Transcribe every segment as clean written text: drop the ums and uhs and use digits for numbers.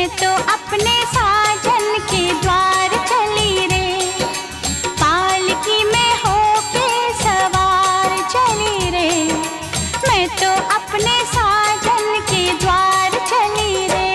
मैं तो अपने साजन के द्वार चली रे, पालकी में होके सवार चली रे। मैं तो अपने साजन के द्वार चली रे।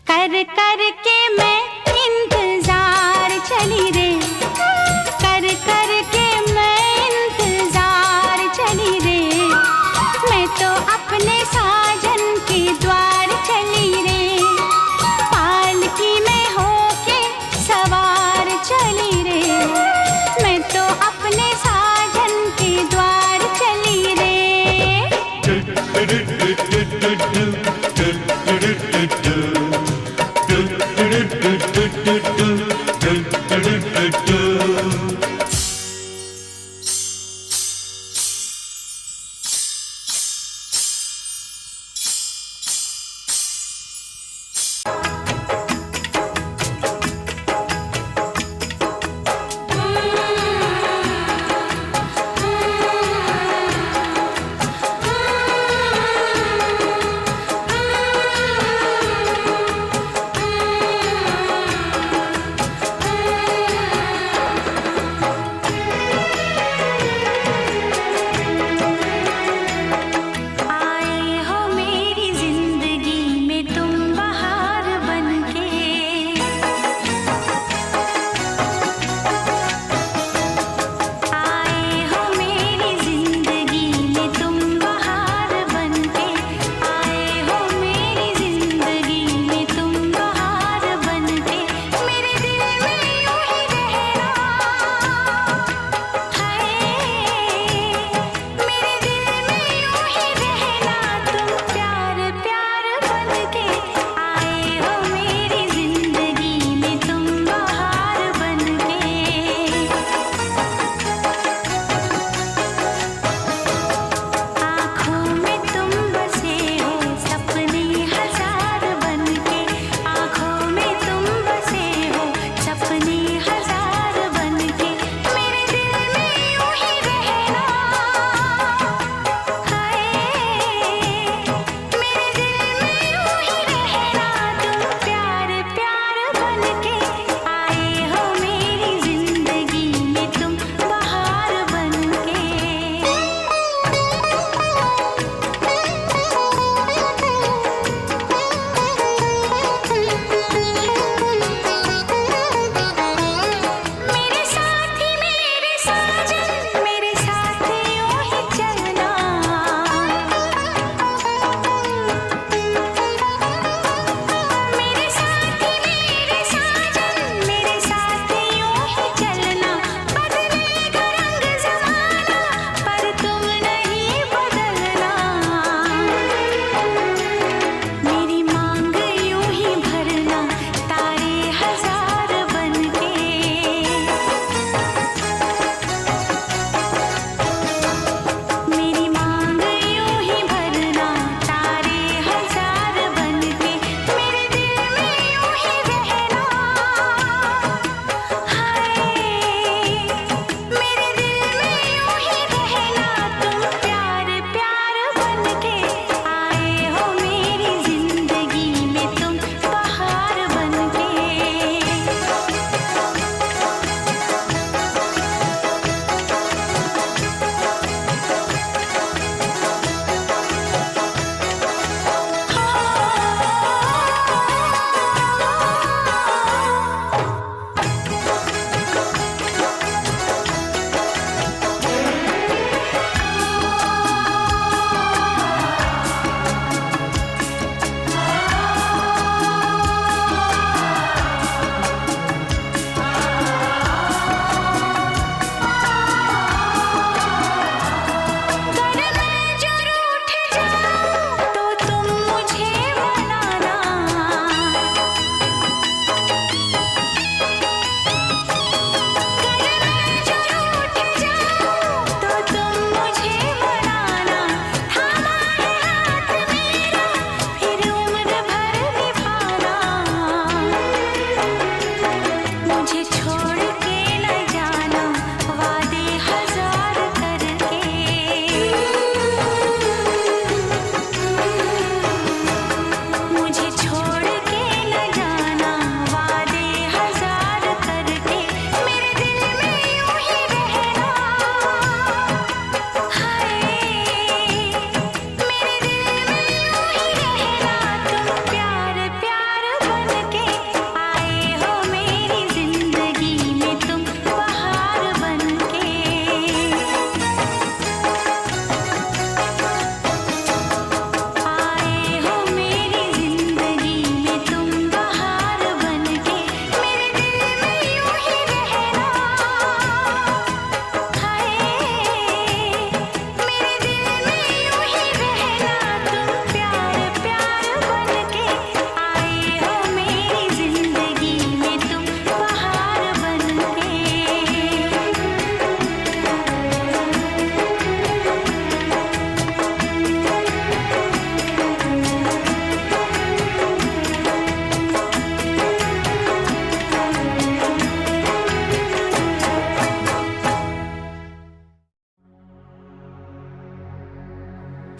कर कर के मैं इंतजार चली रे, कर कर के मैं इंतजार चली रे। मैं तो अपने साजन के द्वार चली रे, पालकी में होके सवार चली रे। मैं तो अपने साजन के द्वार चली रे। do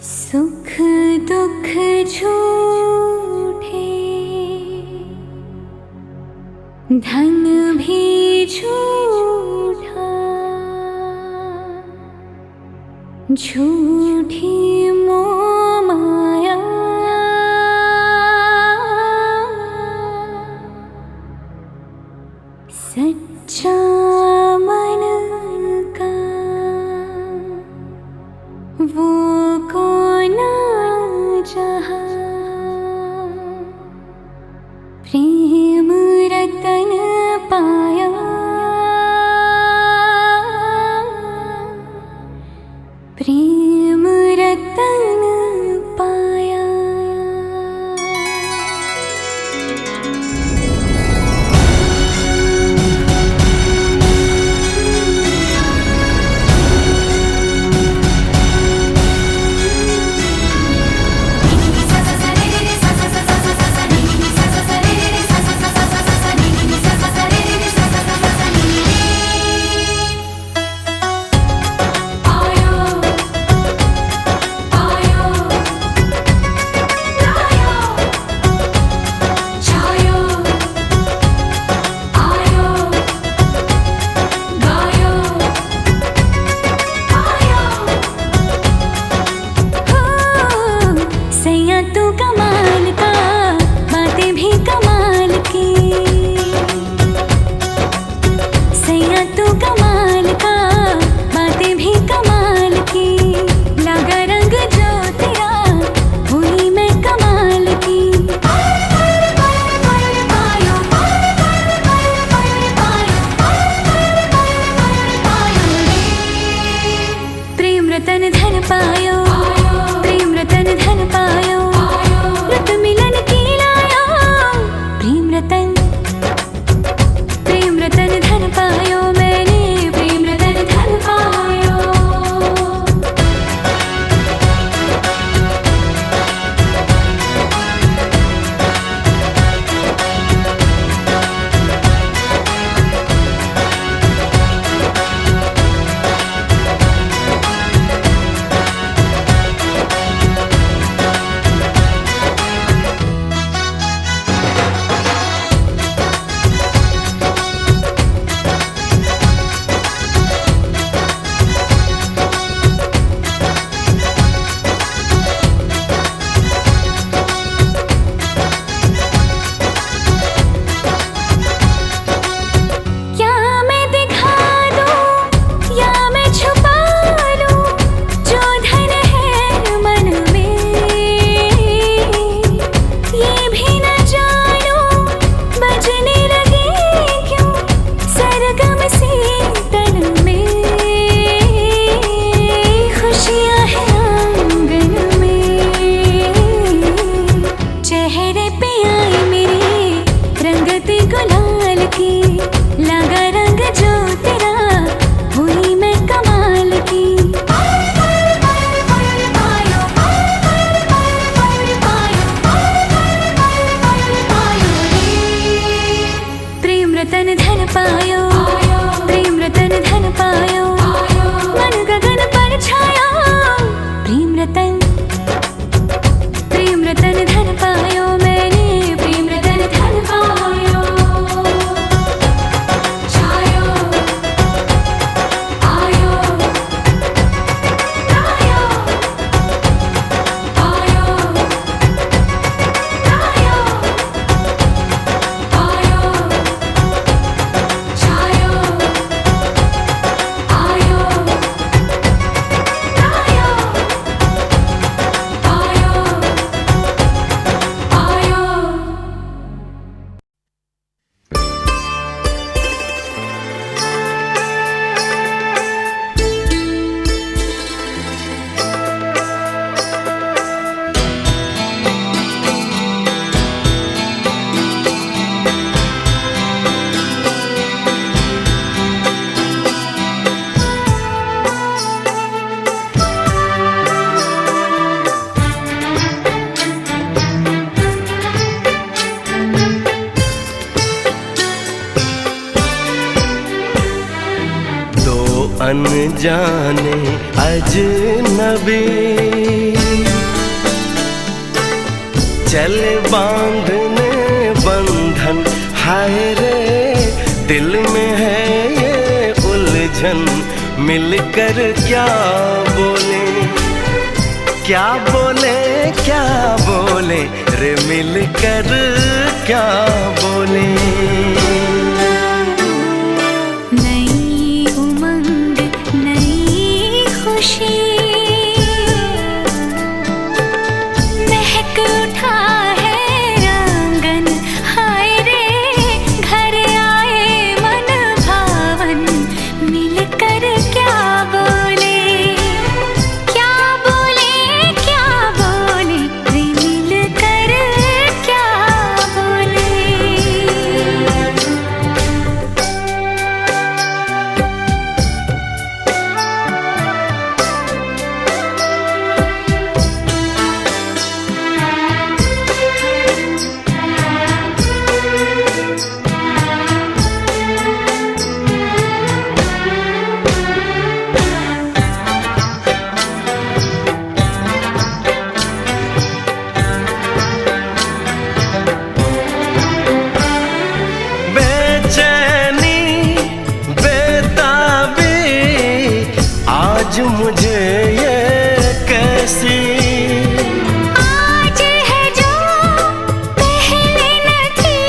सुख दुख झूठे, धन भी झूठा, झूठी मोह माया, सच्चा मन का वो कौन जहाँ, प्रेम रतन पाया, प्रेम रतन पाया। तू कमाल का, बातें भी कमाल की, सैया तू कमाल का, बातें भी कमाल की, लगा रंग जो तेरा हुई मैं कमाल की। प्रेम रतन धन पायो, प्रेम रतन धन पायो, रत मिलन की लाया, प्रेम रतन धन पायो, मैंने प्रेम रतन धन पायो। रतन धन पायो, प्रेम रतन धन पायो, मन गगन पर छाया, प्रेम रतन धन पायो, मैंने प्रेम रतन धन पायो। छायो आयो आयो आयो आयो आयो, छायो आयो आयो आयो। अनजाने अजनबी चल बांधने बंधन, हाय रे दिल में है ये उलझन, मिलकर क्या बोले, क्या बोले, क्या बोले रे मिलकर क्या बोले। नई उमंग नई खुशी महक उठा है आंगन, हाय रे घर आए मन भावन, मिलकर क्या बोले, क्या बोले, क्या बोले रे मिलकर क्या बोले। बेचैनी बेताबी आज मुझे ये कैसी, आज है जो पहले न थी,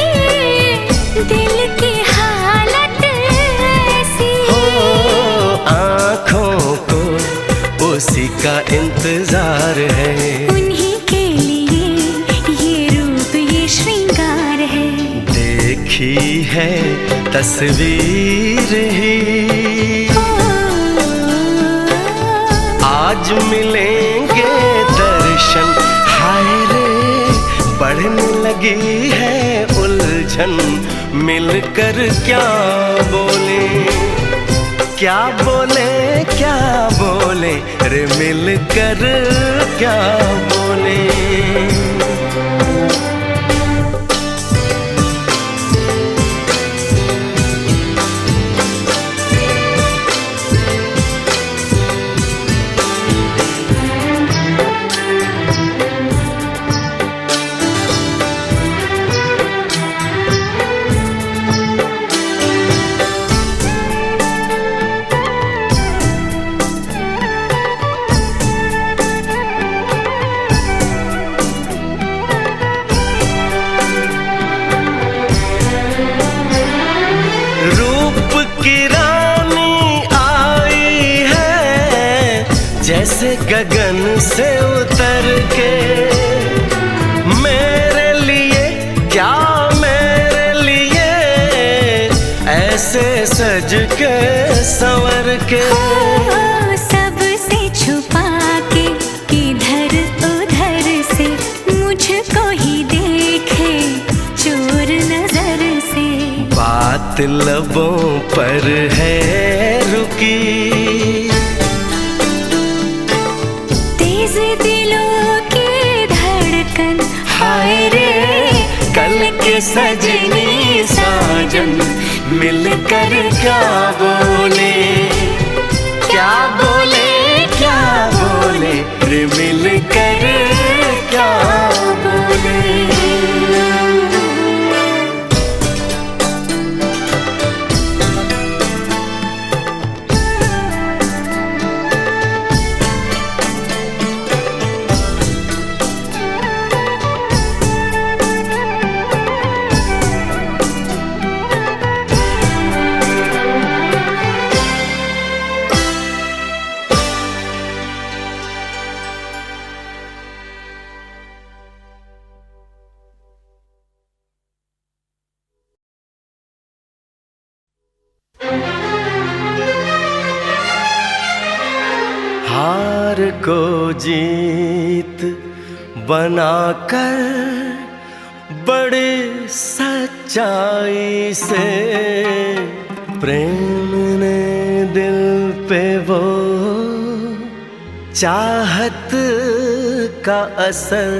दिल की हालत ऐसी। हो आँखों को उसी का इंतजार है, उन्हीं के लिए ये रूप ये श्रृंगार है। देखी है तस्वीर ही, आज मिलेंगे दर्शन, हाय रे बढ़ने लगी है उलझन, मिलकर क्या बोले, क्या बोले, क्या बोले रे मिलकर क्या बोले। रूप की रानी आई है जैसे गगन से उतर के, मेरे लिए क्या मेरे लिए ऐसे सज के संवर के। सबसे छुपा के इधर उधर से मुझको ही देखे चोर नजर से, बात लबों पर है रुकी, तेज दिलों की धड़कन, हाय रे कल के सजनी साजन, मिलकर क्या बोले, क्या बोले, क्या बोले रे मिलकर क्या बोले। हार को जीत बनाकर बड़े सच्चाई से प्रेम ने दिल पे वो चाहत का असर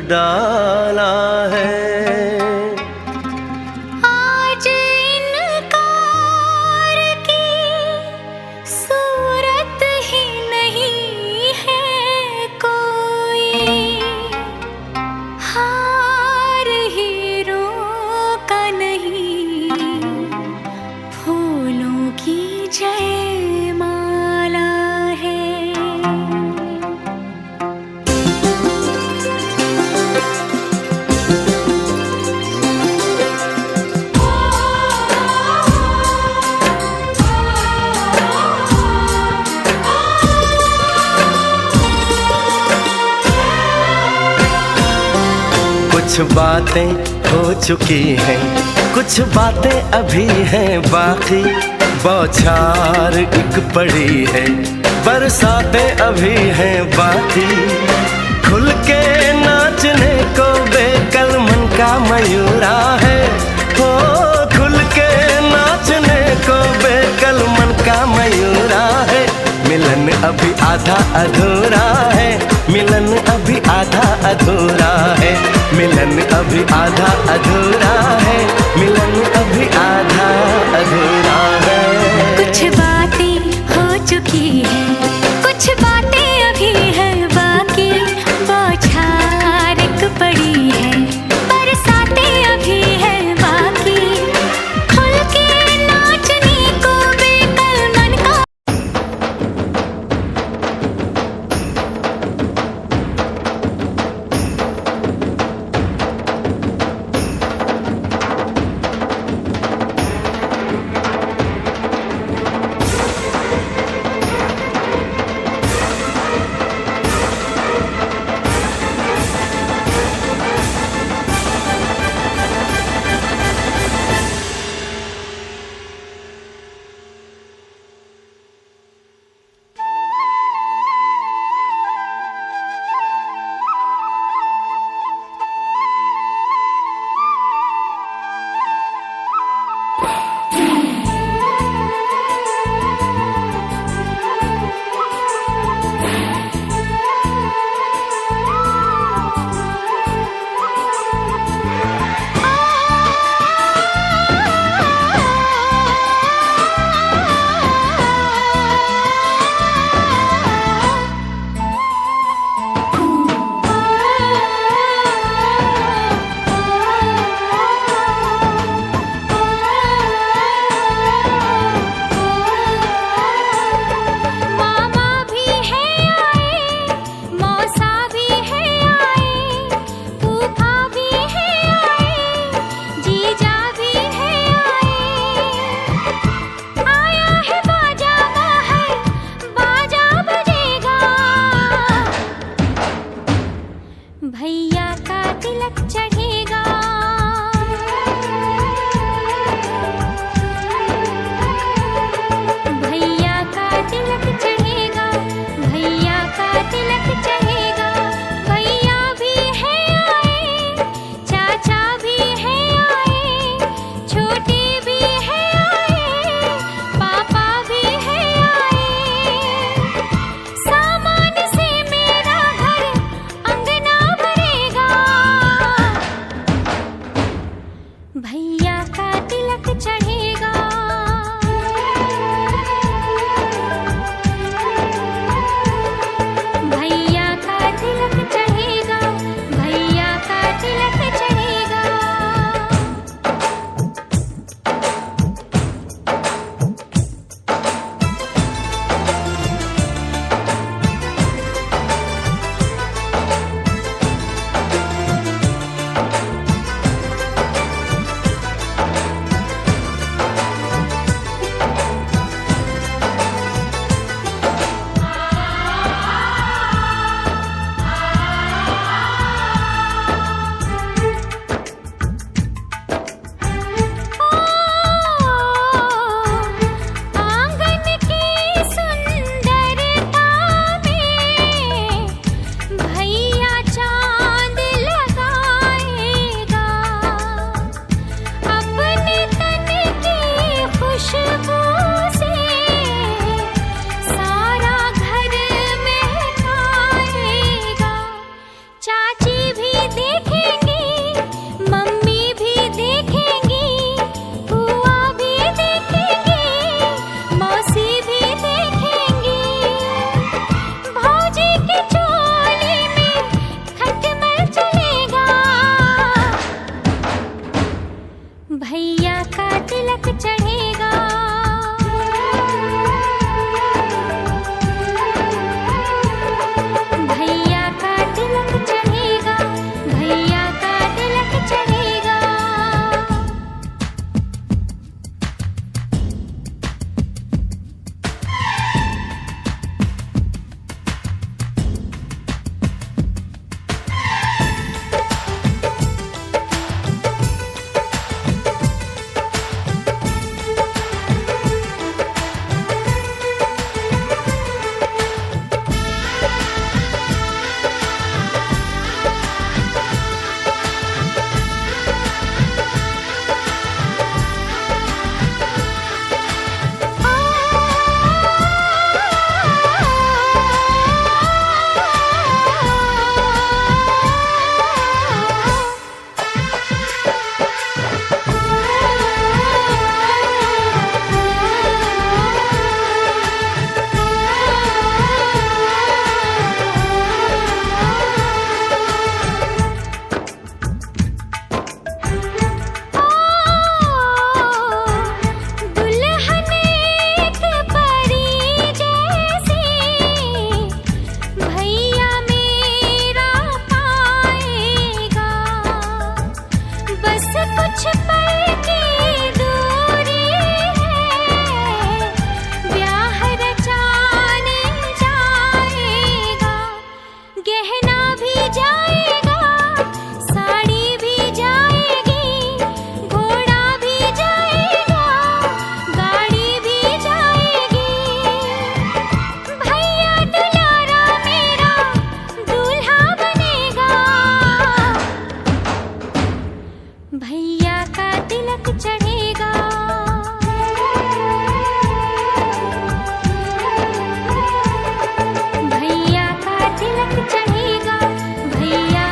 डाला है। आज इनकार की सूरत ही नहीं है कोई, हाँ कुछ बातें हो चुकी हैं, कुछ बातें अभी हैं बाकी, बौछार एक पड़ी है, बरसातें अभी हैं बाकी। खुल के नाचने को बेकल मन का मयूरा है, हो खुल के नाचने को बेकल मन का मयूरा है। मिलन अभी आधा अधूरा है, मिलन अभी आधा अधूरा है, मिलन अभी आधा अधूरा है, मिलन अभी आधा अधूरा है। कुछ बातें हो चुकी हैं, कुछ बातें अभी है बाकी, बौछार एक पड़ी है, बरसातें अभी है बाकी। खुल के नाचने को बेकल मन का भैया का तिलक चढ़ेगा, भैया का तिलक चढ़ेगा, भैया का तिलक चढ़ेगा। भैया भी है आए, चाचा भी है आए, छोटे भी है आए, पापा भी है आए। सामान से मेरा घर अंगना भैया का तिलक चढ़ेगा। भैया कुछ पल की दूरी है, ब्याह रचाने जाएगा, गहना भी जाएगा, साड़ी भी जाएगी, घोड़ा भी जाएगा, गाड़ी भी जाएगी। भैया दुलारा मेरा दूल्हा बनेगा, भैया का तिलक चढ़ेगा। भैया का तिलक चढ़ेगा, भैया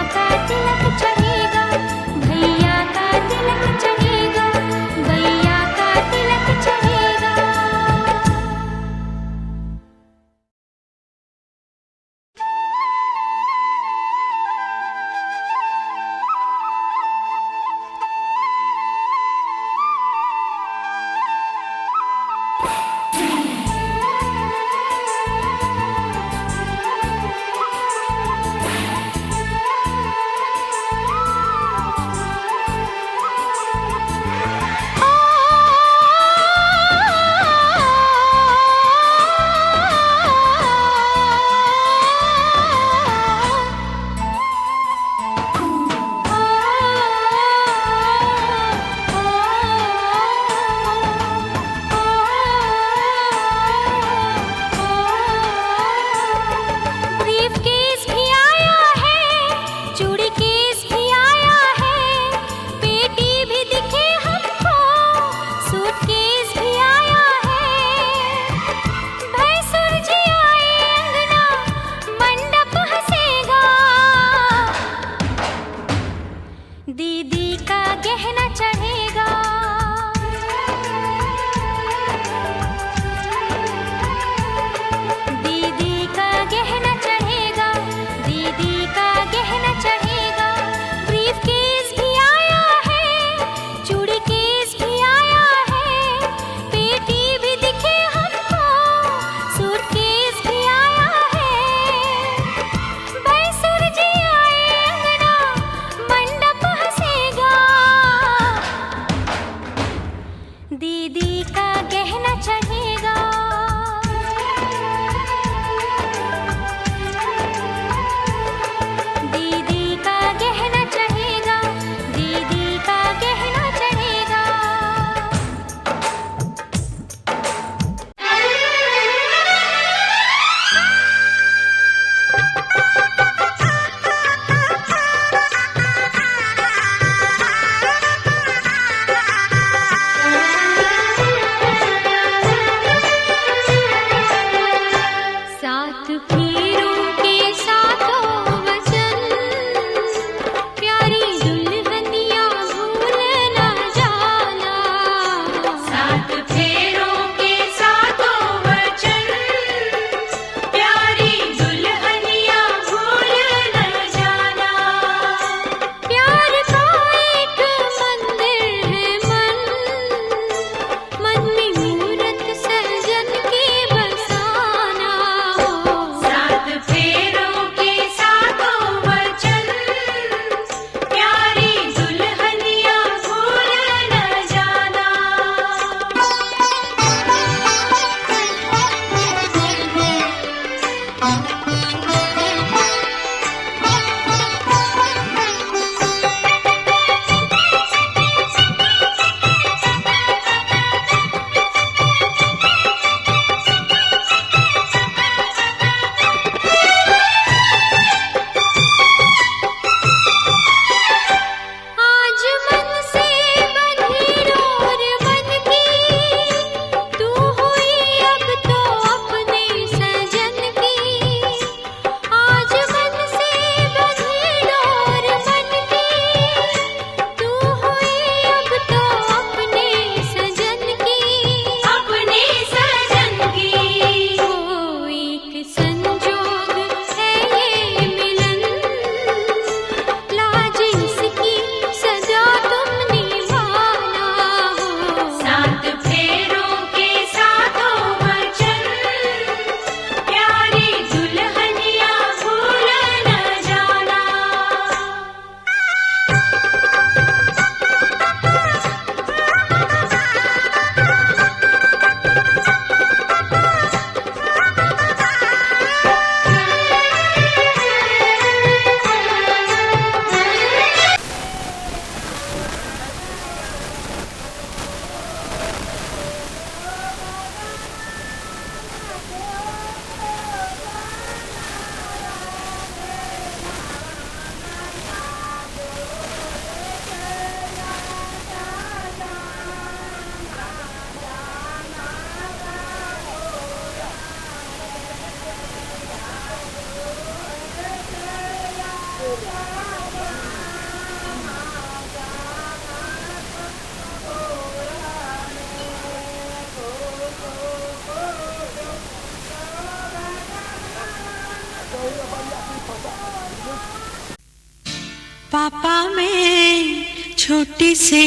पापा मैं छोटी से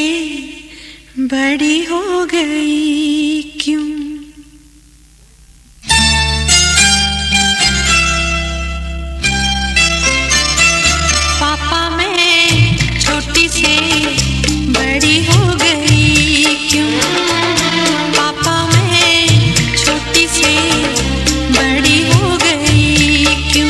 बड़ी हो गई क्यों? पापा मैं छोटी से बड़ी हो गई क्यों? पापा मैं छोटी से बड़ी हो गई क्यों?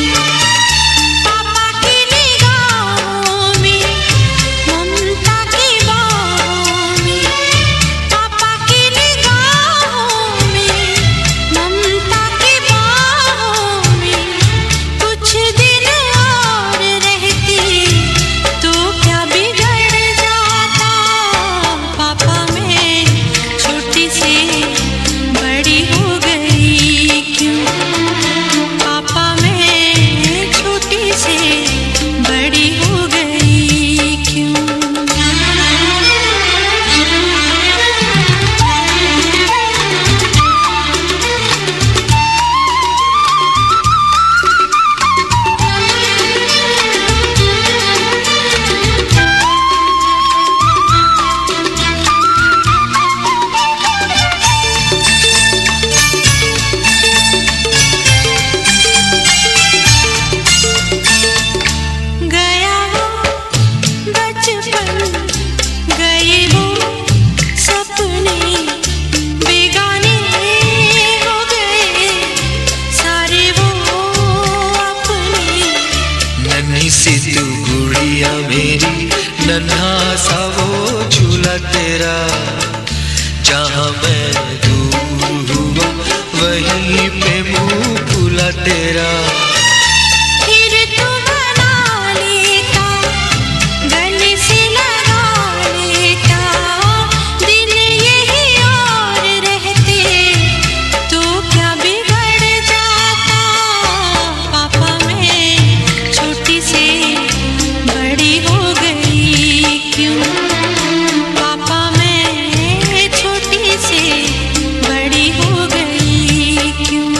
नन्हा सा वो झूला तेरा, जहाँ मैं दूर हुआ वहीं पे मुँह फूला तेरा। फिर तू बना लेता, गले से लगा लेता, दिन यही और रहते तो क्या बिगड़ जाता। पापा मैं छोटी से बड़ी हो गई क्यों? पापा मैं छोटी से बड़ी हो गई क्यों?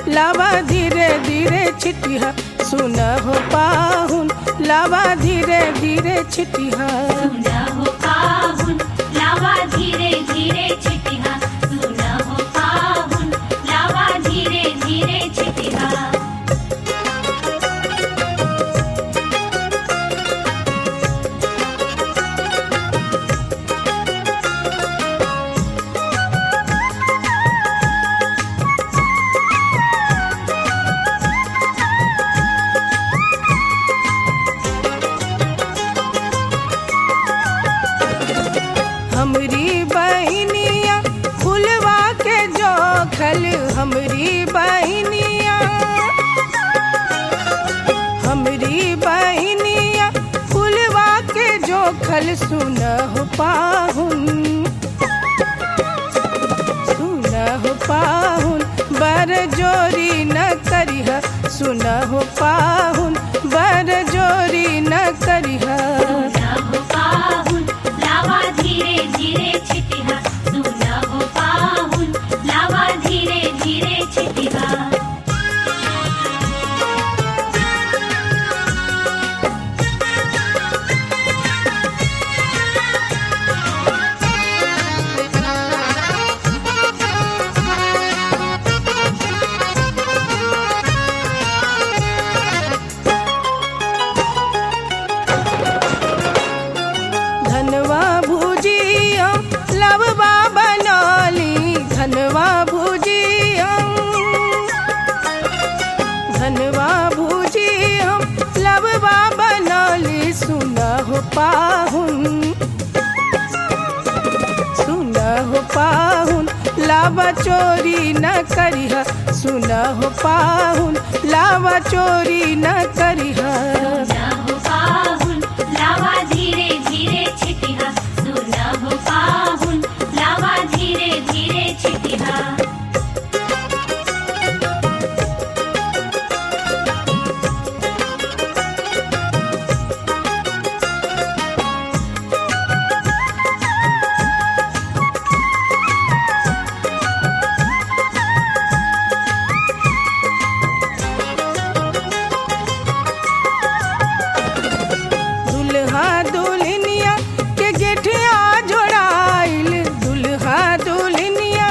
लावा धीरे धीरे छिटिया, सुन हो पाहुन लावा धीरे धीरे छिटिया। सुन हो पाहुन लावा धीरे धीरे छिटिया, सुन हो पाहुन लावा धीरे धीरे छिटिया। हमरी बहनिया फुलवा के जोखल, हमरी बहनिया, हमरी बहनिया फुलवा के जोखल, सुन हो पाहुन, सुन हो पाहुन बर जोरी न करिहा, सुन हो पाहुन बर जोरी न करिहा। धीरे धीरे छिटिया, सुन हो पाहुन लावा धीरे धीरे छिटिया। धनवा भुजिया लववा बनौली, धनवा भुजिया, धनवा भुजिया लववा बनौली, सुन हो पाहुन, सुन हो पाहुन लावा चोरी न करिहा, सुन हो पाहुन लावा चोरी न करिहा। सुन हो पाहुन लावा धीरे धीरे छिटिया, सुन हो पाहुन लावा धीरे धीरे छिटिया। दुल्हा दुल्हनिया के गेठिया जोड़ाइल, दुल्हा दुल्हनिया,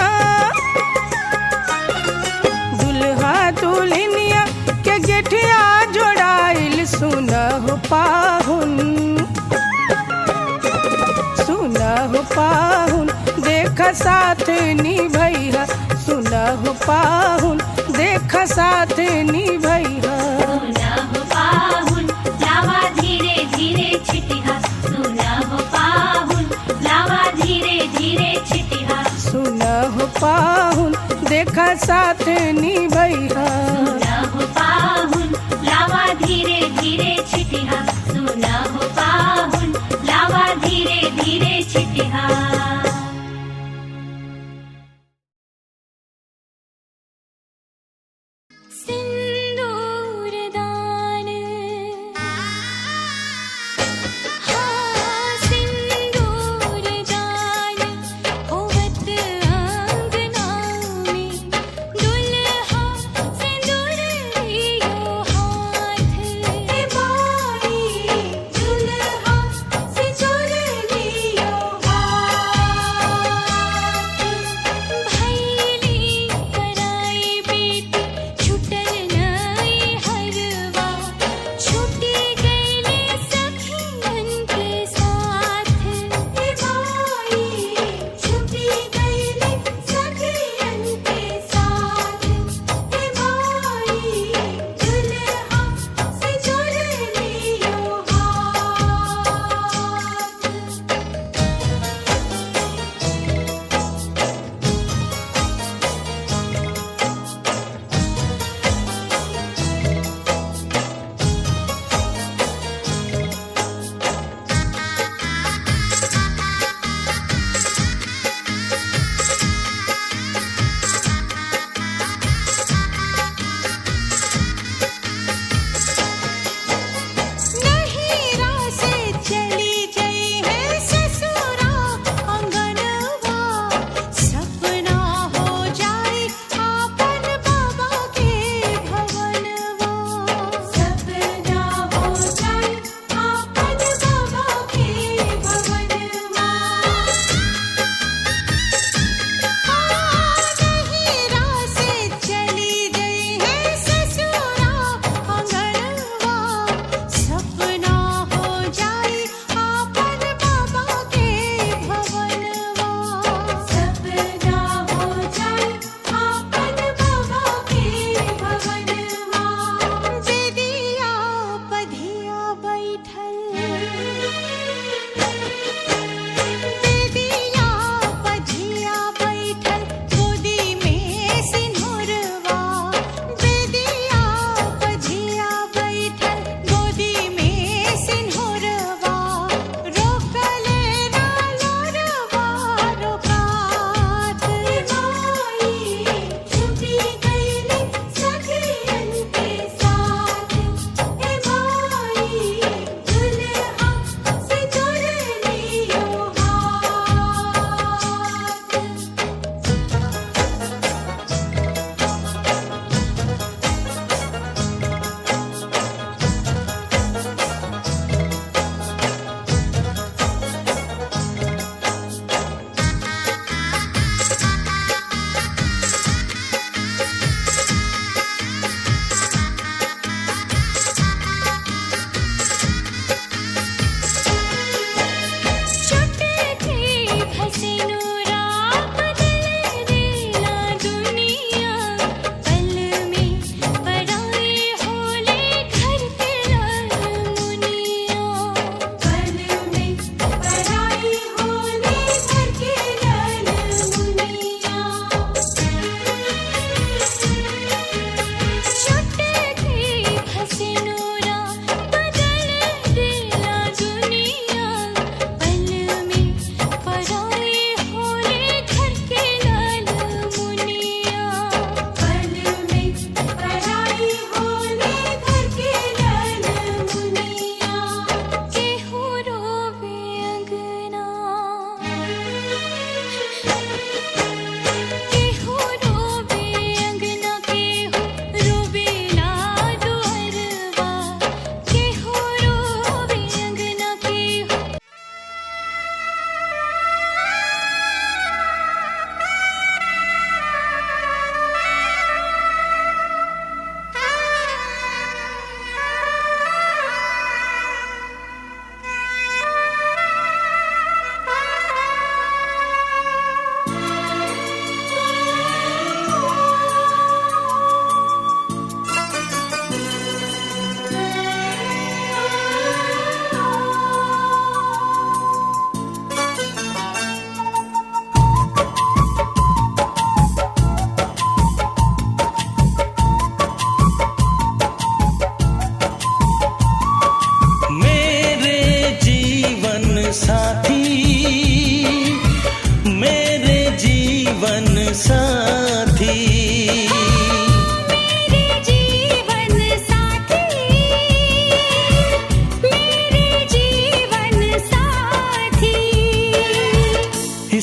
दुल्हा दुल्हनिया के गेठिया जोड़ाइल, सुन हो पाहुन, सुन हो पाहुन देख साथ निभैया, सुन हो पाहुन देख साथ निभैया। सुन हो पाहुन लावा धीरे धीरे छिटिया, सुन हो पाहुन लावा धीरे धीरे छिटिया। सुन हो पाहुन देखा साथ निभैया। सुन हो पाहुन लावा धीरे धीरे छिटिया, सुन हो पाहुन लावा धीरे धीरे छिटिया। बाबा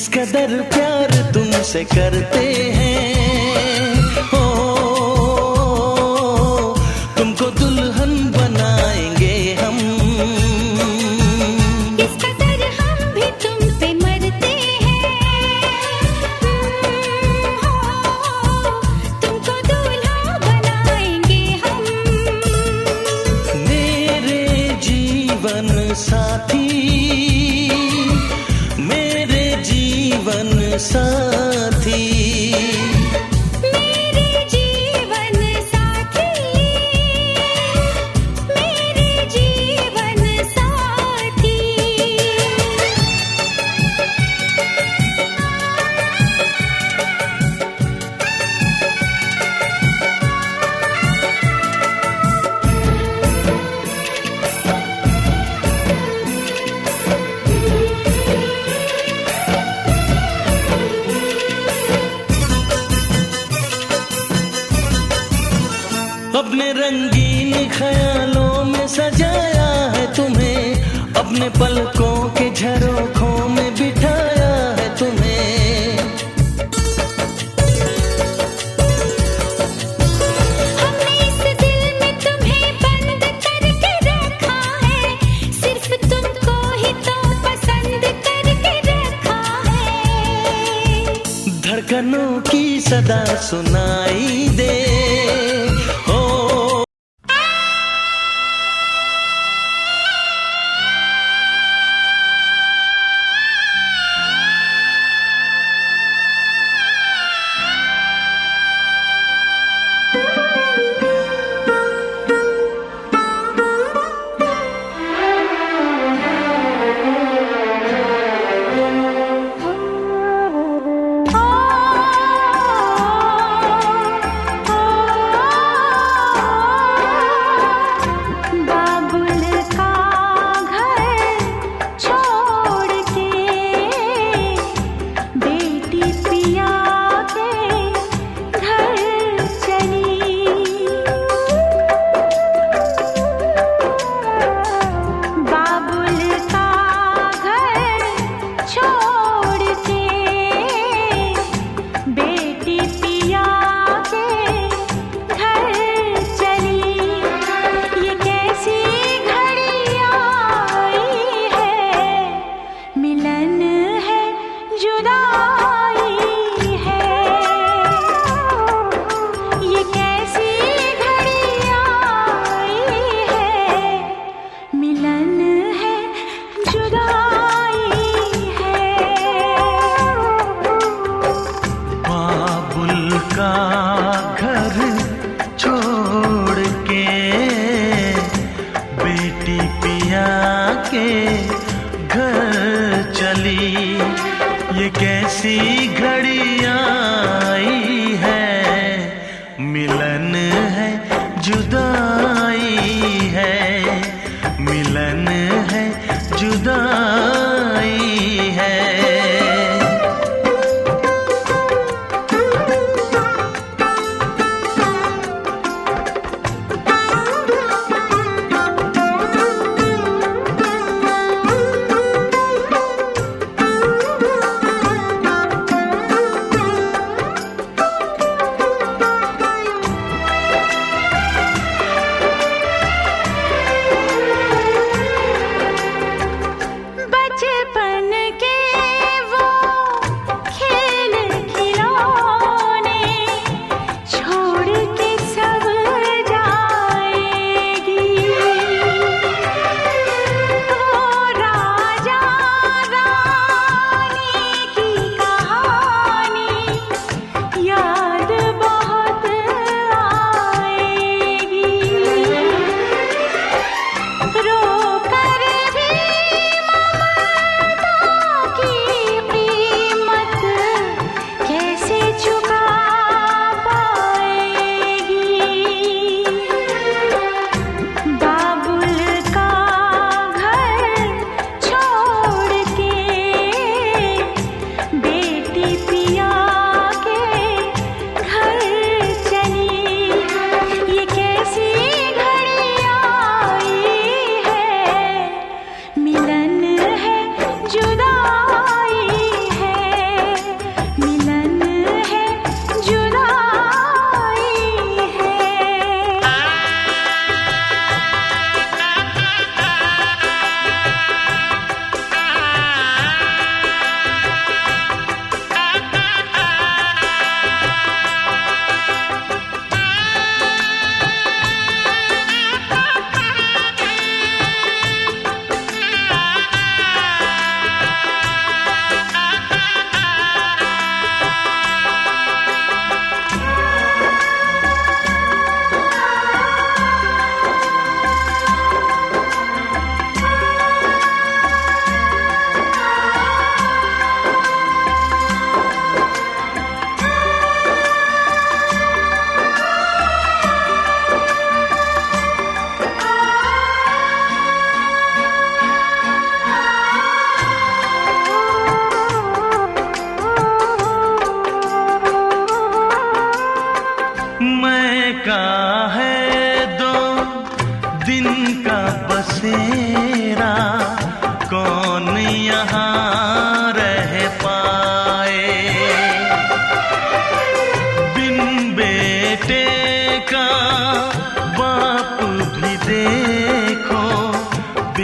किस कदर प्यार तुमसे करते हैं, ओ तुमको दुल्हन बनाएंगे हम। किस कदर हम भी तुम पे मरते तुमको दूल्हा बनाएंगे हम। मेरे जीवन साथी, मेरे जीवन साथी, मेरे जीवन साथी, मेरे जीवन साथी। अपने रंगीन ख्यालों में सजाया है तुम्हें, अपने पलकों के झरोखों में बिठाया है तुम्हें। हमने इस दिल में तुम्हें बंद करके रखा है, सिर्फ तुमको ही तो पसंद करके रखा है। धड़कनों की सदा सुनाई दे, ओ बाबुल का घर छोड़ के बेटी पिया के घर चली। बाबुल का घर छोड़ के बेटी पिया के घर चली। ये कैसी घड़ी आई है, मिलन है जुदाई है। ये कैसी घड़ी आई है, मिलन है जुदाई है। बाबुल का घर छोड़ के बेटी पिया के घर चली। ये कैसी घड़ी आई है, मिलन है जुदाई है, मिलन है जुदाई है।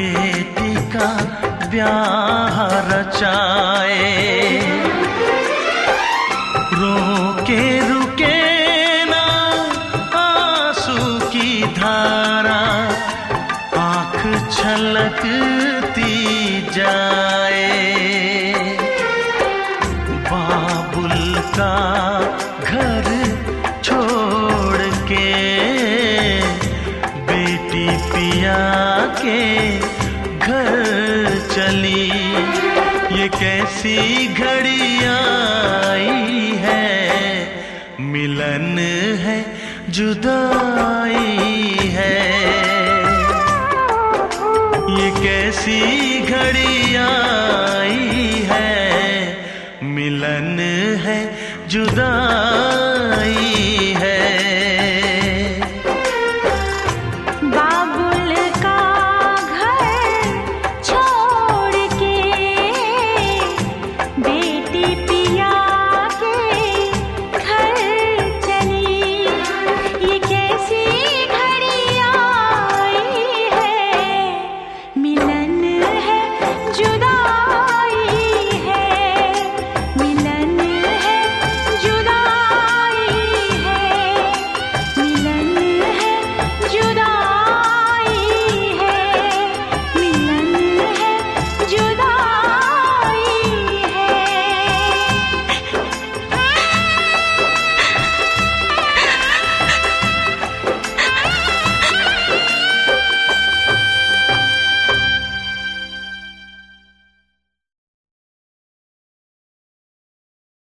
बेटी का ब्याह रचाए। रोके रुके ना आंसू की धारा, आँख छलकती जाए। बाबुल का घर छोड़ के बेटी पिया के घर चली। ये कैसी घड़ी आई है, मिलन है जुदाई है। ये कैसी घड़ी आई है, मिलन है जुदाई